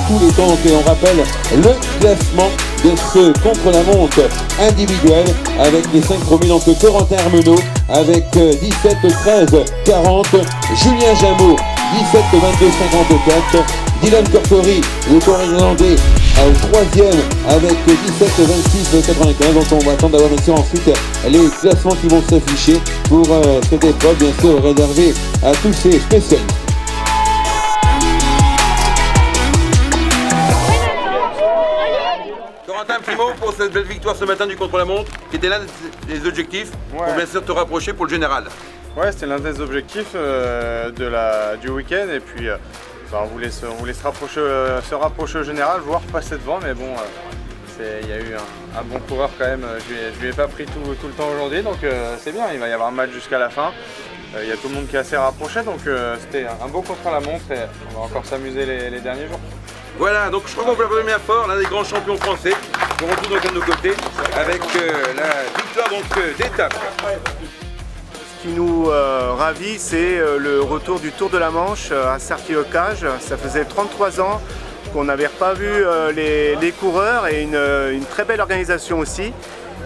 tous les temps. Et on rappelle le classement de ce contre-la-montre individuel avec les 5 premiers. Donc Corentin Armenaud avec 17, 13, 40, Julien Jameau 17, 22, 54, Dylan Cortori, le Corée-Irlandais, au 3e avec 17, 26, 95. Donc on va attendre d'avoir bien sûr ensuite les classements qui vont s'afficher pour cette épreuve, bien sûr réservée à tous ces spécialistes. Corentin, un petit mot pour cette belle victoire ce matin du contre-la-montre, qui était l'un des objectifs pour bien sûr te rapprocher pour le général. Ouais, c'était l'un des objectifs du week-end, et puis on voulait se rapprocher au général, voire passer devant, mais bon, il y a eu un bon coureur quand même. Je lui ai pas pris tout le temps aujourd'hui, donc c'est bien, il va y avoir un match jusqu'à la fin. Il y a tout le monde qui est assez rapproché, donc c'était un beau contre-la-montre et on va encore s'amuser les derniers jours. Voilà, donc je trouve qu'on peut applaudir fort, l'un des grands champions français. On retrouve donc à nos côtés avec la victoire d'étape. Ce qui nous ravit, c'est le retour du Tour de la Manche à Sarthe-Locage. Ça faisait 33 ans qu'on n'avait pas vu les coureurs, et une très belle organisation aussi.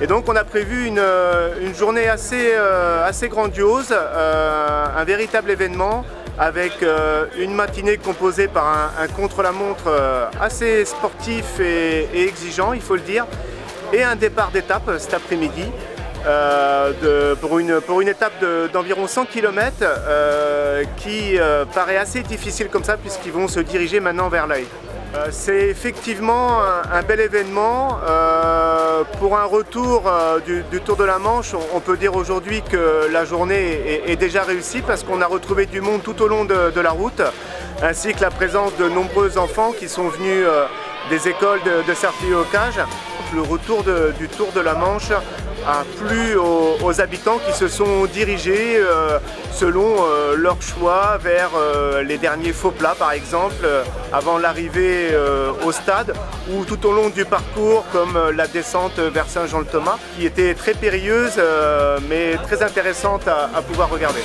Et donc on a prévu une journée assez grandiose, un véritable événement, avec une matinée composée par un contre-la-montre assez sportif et exigeant, il faut le dire, et un départ d'étape cet après-midi pour une étape d'environ 100 km qui paraît assez difficile comme ça, puisqu'ils vont se diriger maintenant vers l'Oeil. C'est effectivement un bel événement. Pour un retour du Tour de la Manche, on peut dire aujourd'hui que la journée est déjà réussie, parce qu'on a retrouvé du monde tout au long de la route, ainsi que la présence de nombreux enfants qui sont venus des écoles de Sarthe-Locage. Le retour du Tour de la Manche a plu aux habitants qui se sont dirigés selon leur choix vers les derniers faux plats, par exemple, avant l'arrivée au stade, ou tout au long du parcours, comme la descente vers Saint-Jean-le-Thomas, qui était très périlleuse mais très intéressante à pouvoir regarder.